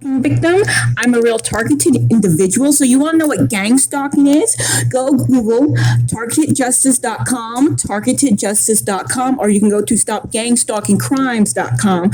victim. I'm a real targeted individual. So you want to know what gang stalking is? Go Google targetedjustice.com, or you can go to stopgangstalkingcrimes.com.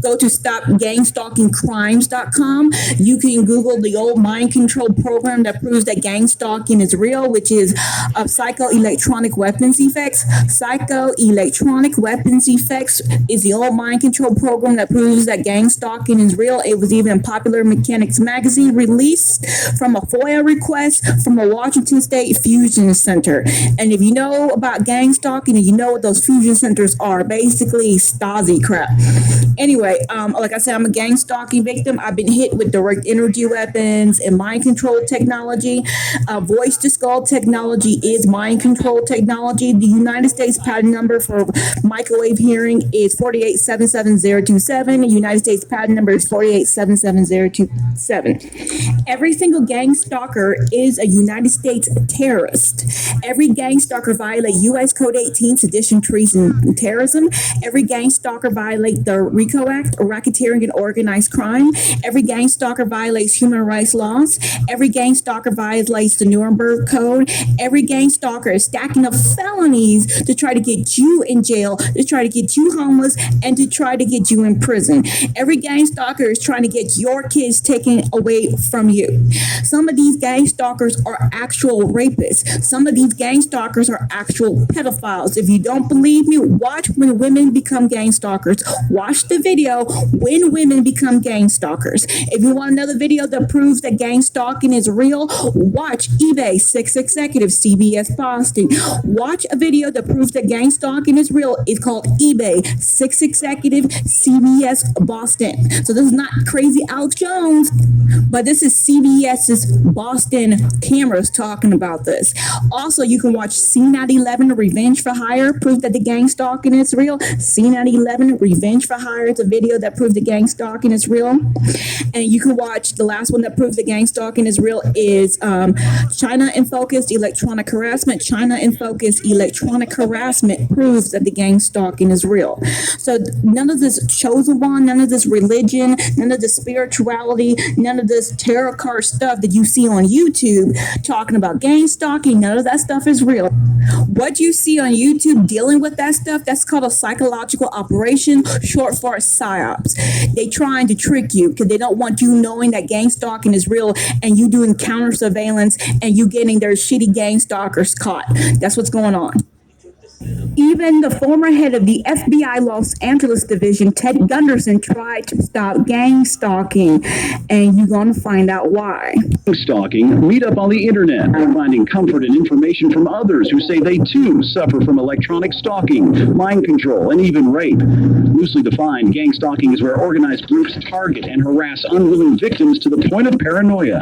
Go to stopgangstalkingcrimes.com. You can Google the old mind control program that proves that gang stalking is real, which is psychoelectronic weapons effects. Psychoelectronic weapons effects is the old mind control program that proves that gang stalking is real. It was even in Popular Mechanics magazine, released from a FOIA request from a Washington State Fusion Center. And if you know about gang stalking and you know what those fusion centers are, basically Stasi crap. Anyway, like I said, I'm a gang stalking victim. I've been hit with direct energy weapons and mind control technology. Voice to skull technology is mind control technology. The United States patent number for microwave hearing is 4877027. The United States patent number is 4877027. Every single gang stalker is a United States terrorist. Every gang stalker violates U.S. Code 18, sedition, treason, and terrorism. Every gang stalker violates the RICO Act, racketeering and organized crime. Every gang stalker violates human rights laws. Every gang stalker violates the Nuremberg Code. Every gang stalker is stacking up felonies to try to get you in jail, to try to get you homeless, and to try to get you in prison. Every gang stalker is trying to get your kids taken away from you. Some of these gang stalkers are actual rapists. Some of these gang stalkers are actual pedophiles. If you don't believe me, watch When Women Become Gang Stalkers. Watch the video When Women Become Gang Stalkers. If you want another video that proves that gang stalking is real, watch eBay 6 Executive CBS Boston. Watch a video that proves that gang stalking is real. It's called eBay 6 Executive CBS Boston. So this is not crazy Alex Jones, but this is CBS's Boston cameras talking about this. Also, you can watch C911 Revenge for Hire, proof that the gang stalking is real. C911 Revenge for Hire is a video that proves the gang stalking is real. And you can watch the last one that proves the gang stalking is real is China in Focus, Electronic Harassment. China in Focus, Electronic Harassment proves that the gang stalking is real. So none of this chosen one, none of this religion, none of this spirituality, none of this tarot card stuff that you see on YouTube talking about gang stalking, none of that stuff is real. What you see on YouTube dealing with that stuff, that's called a psychological operation, short for PSYops. They trying to trick you because they don't want you knowing that gang stalking is real and you doing counter surveillance and you getting their shitty gang stalkers caught. That's what's going on. Even the former head of the FBI Los Angeles division, Ted Gunderson, tried to stop gang stalking, and you're going to find out why. Stalking, read up on the internet, finding comfort and information from others who say they too suffer from electronic stalking, mind control, and even rape. Loosely defined, gang stalking is where organized groups target and harass unwilling victims to the point of paranoia,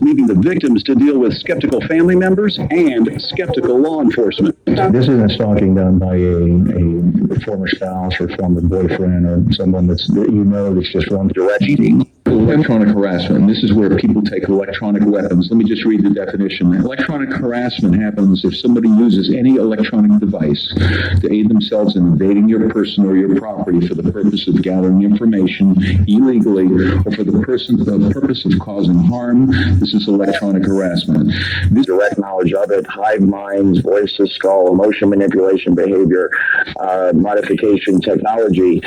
leaving the victims to deal with skeptical family members and skeptical law enforcement. This isn't stalking done by a former spouse or former boyfriend or someone that's just one direct cheating. Electronic harassment. This is where people take electronic weapons. Let me just read the definition. Electronic harassment happens if somebody uses any electronic device to aid themselves in invading your person or your property for the purpose of gathering information illegally or for the purpose of causing harm. This is electronic harassment. This direct knowledge of it, hive minds, voice to skull, emotion manipulation, behavior modification technology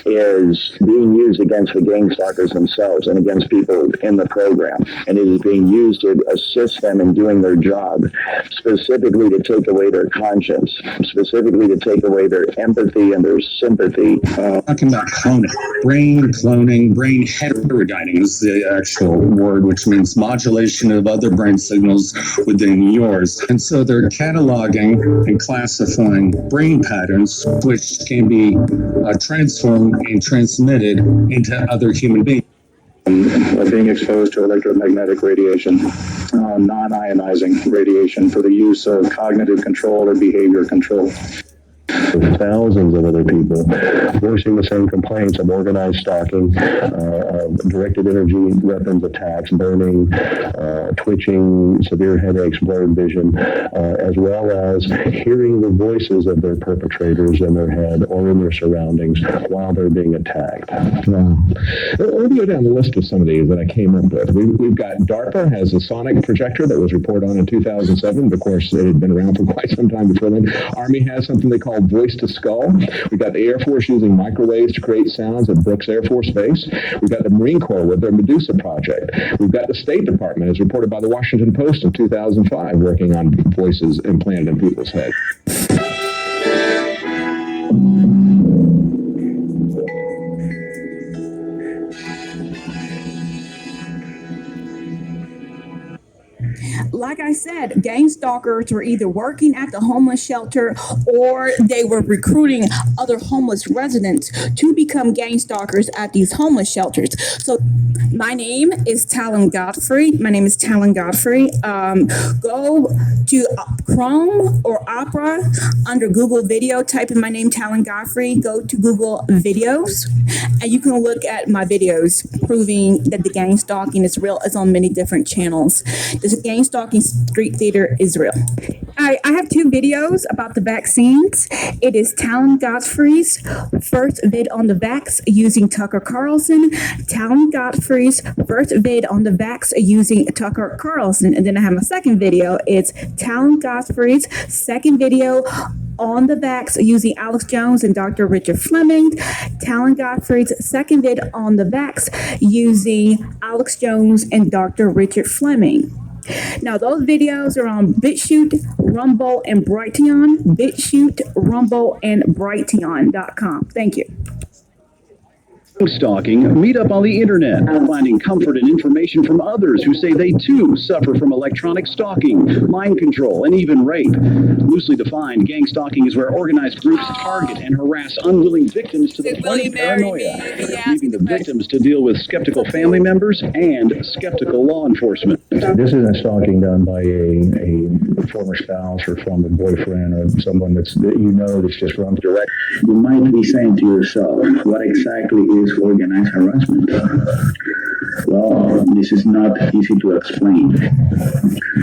is being used against the gang stalkers themselves and against people in the program. And it is being used to assist them in doing their job, specifically to take away their conscience, specifically to take away their empathy and their sympathy. Talking about cloning, brain heterodyning is the actual word, which means modulation of other brain signals within yours. And so they're cataloging and classifying brain patterns, which can be transformed and transmitted into other human beings. Being exposed to electromagnetic radiation, non-ionizing radiation for the use of cognitive control or behavior control. thousands of other people voicing the same complaints of organized stalking, directed energy weapons attacks, burning, twitching, severe headaches, blurred vision, as well as hearing the voices of their perpetrators in their head or in their surroundings while they're being attacked. Let me go down the list of some of these that I came up with. We've got DARPA has a sonic projector that was reported on in 2007. Of course, it had been around for quite some time before then. Army has something they call voice to skull. We've got the Air Force using microwaves to create sounds at Brooks Air Force Base. We've got the Marine Corps with their Medusa project. We've got the State Department, as reported by the Washington Post in 2005, working on voices implanted in people's heads. Like I said, gang stalkers were either working at the homeless shelter or they were recruiting other homeless residents to become gang stalkers at these homeless shelters. So my name is Talan Godfrey. Go to Chrome or Opera under Google Video, type in my name, Talan Godfrey, go to Google Videos, and you can look at my videos proving that the gang stalking is real. It's on many different channels. This gang stalking street theater is real. I have two videos about the vaccines. It is Talan Godfrey's first vid on the vax using Tucker Carlson, Talan Godfrey's first vid on the vax using Tucker Carlson. And then I have my second video. It's Talan Godfrey's second video on the vax using Alex Jones and Dr. Richard Fleming. Talan Godfrey's second vid on the vax using Alex Jones and Dr. Richard Fleming. Now, those videos are on BitChute, Rumble, and Brighteon. BitChute, Rumble, and Brighteon.com. Thank you. Stalking, meet up on the internet, finding comfort and information from others who say they too suffer from electronic stalking, mind control, and even rape. Loosely defined, gang stalking is where organized groups target and harass unwilling victims to the point of paranoia, leaving the victims to deal with skeptical family members and skeptical law enforcement. This isn't stalking done by a former spouse or former boyfriend or someone that you know that's just run direct. You might be saying to yourself, what exactly is organized harassment? Well, this is not easy to explain.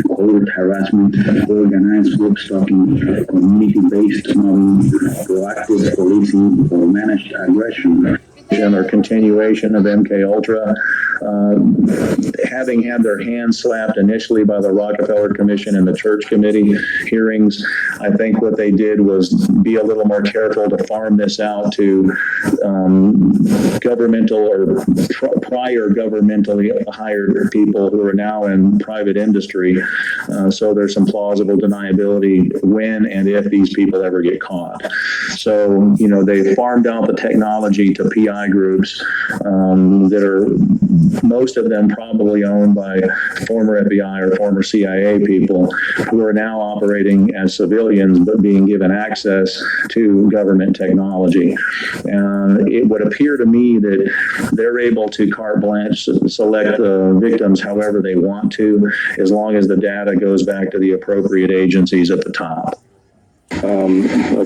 Covert harassment, organized group stalking, community-based mobbing, proactive policing, or managed aggression. Or continuation of MK Ultra, having had their hands slapped initially by the Rockefeller Commission and the Church Committee hearings, I think what they did was be a little more careful to farm this out to governmental or prior governmentally hired people who are now in private industry. So there's some plausible deniability when and if these people ever get caught. So, you know, they farmed out the technology to PI groups that are, most of them probably owned by former FBI or former CIA people who are now operating as civilians but being given access to government technology. It would appear to me that they're able to carte blanche select the victims however they want to, as long as the data goes back to the appropriate agencies at the top.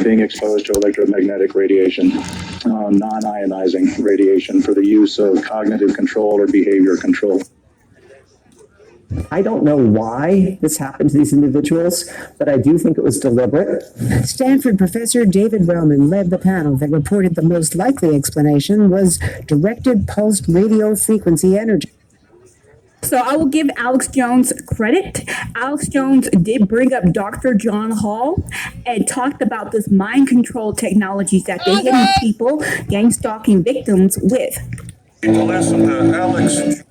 Being exposed to electromagnetic radiation, non-ionizing radiation for the use of cognitive control or behavior control. I don't know why this happened to these individuals, but I do think it was deliberate. Stanford professor David Wellman led the panel that reported the most likely explanation was directed pulsed radio frequency energy. So I will give Alex Jones credit. Alex Jones did bring up Dr. John Hall and talked about this mind control technologies that they're hitting people, gang stalking victims with. To listen to Alex.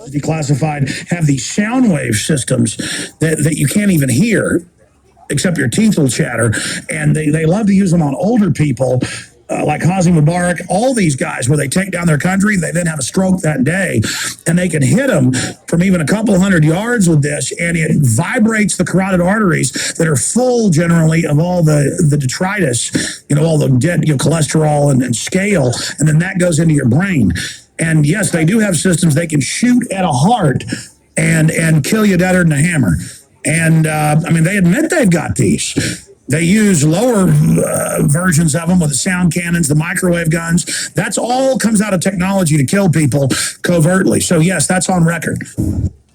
Declassified have these sound wave systems that you can't even hear, except your teeth will chatter, and they love to use them on older people. Like Hazi Mubarak, all these guys where they take down their country, they then have a stroke that day, and they can hit them from even a couple hundred yards with this, and it vibrates the carotid arteries that are full generally of all the detritus, all the dead cholesterol and scale, and then that goes into your brain. And yes, they do have systems they can shoot at a heart and kill you deader than a hammer. And I mean, they admit they've got these. They use lower versions of them with the sound cannons, the microwave guns. That's all comes out of technology to kill people covertly. So yes, that's on record.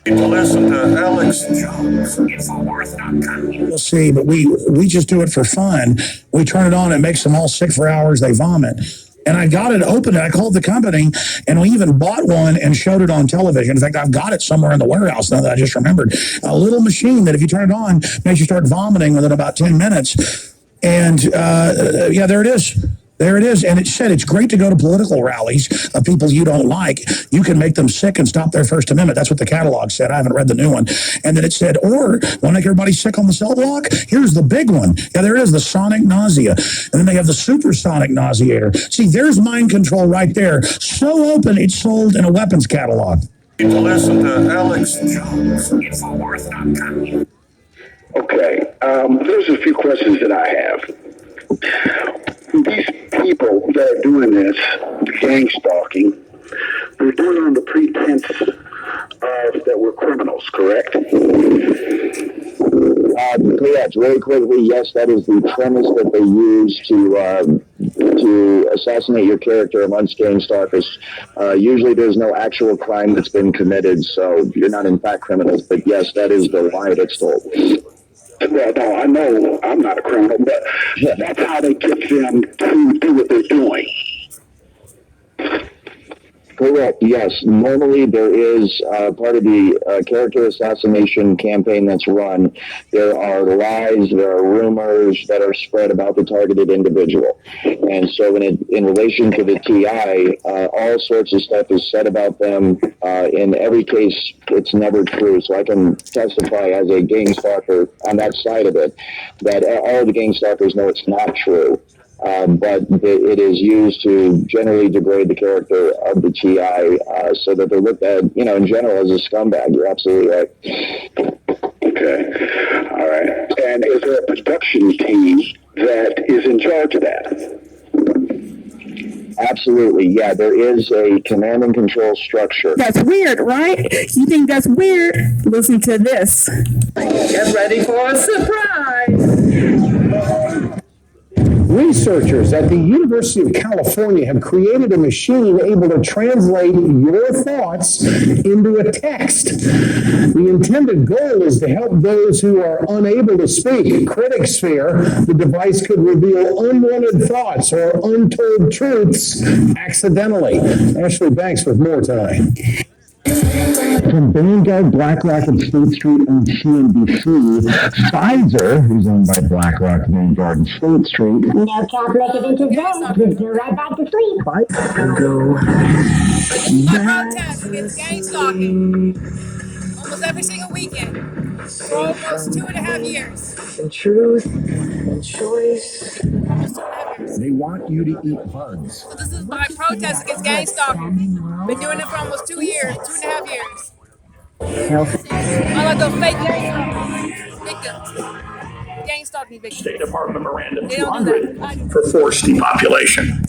People listen to Alex Jones, Infowars.com. We'll see, but we just do it for fun. We turn it on, it makes them all sick for hours, they vomit. And I got it open, and I called the company, and we even bought one and showed it on television. In fact, I've got it somewhere in the warehouse now that I just remembered. A little machine that if you turn it on, makes you start vomiting within about 10 minutes. And yeah, there it is. There it is. And it said it's great to go to political rallies of people you don't like. You can make them sick and stop their First Amendment. That's what the catalog said. I haven't read the new one. And then it said, or want to make everybody sick on the cell block? Here's the big one. Yeah, there it is, the sonic nausea. And then they have the supersonic nauseator. See, there's mind control right there. So open, it's sold in a weapons catalog. People listen to Alex Jones, Infowars.com. Okay, there's a few questions that I have. These people that are doing this, gang stalking, they're doing it on the pretense of that we're criminals, correct? Correct. Really quickly, yes, that is the premise that they use to assassinate your character amongst gang stalkers. Usually there's no actual crime that's been committed, so you're not in fact criminals, but yes, that is the lie that's told. Well, no, I know I'm not a criminal, but that's how they get them to do what they're doing. Correct, yes. Normally there is part of the character assassination campaign that's run. There are lies, there are rumors that are spread about the targeted individual. And so in relation to the TI, all sorts of stuff is said about them. In every case, it's never true. So I can testify as a gang stalker on that side of it, that all the gang stalkers know it's not true. But it is used to generally degrade the character of the TI so that they're looked at, in general as a scumbag. You're absolutely right. Okay. All right. And is there a production team that is in charge of that? Absolutely, yeah. There is a command and control structure. That's weird, right? You think that's weird? Listen to this. Get ready for a surprise. Researchers at the University of California have created a machine able to translate your thoughts into a text. The intended goal is to help those who are unable to speak. Critics fear the device could reveal unwanted thoughts or untold truths accidentally. Ashley Banks with more tonight. From Vanguard, BlackRock, and State Street on CNBC, Pfizer, who's owned by BlackRock, Vanguard, and State Street. No calculated intervention. You're right back to sleep. Go. Protest against gang stalking almost every single weekend for almost 2.5 years. And truth and choice. Almost 2.5 years. They want you to eat bugs. So this is my protest against gang stalking. Been doing it for almost 2 years, 2.5 years. I like those fake gang victims. Gang stalking victims. State Department memorandum They don't do 200 for forced depopulation.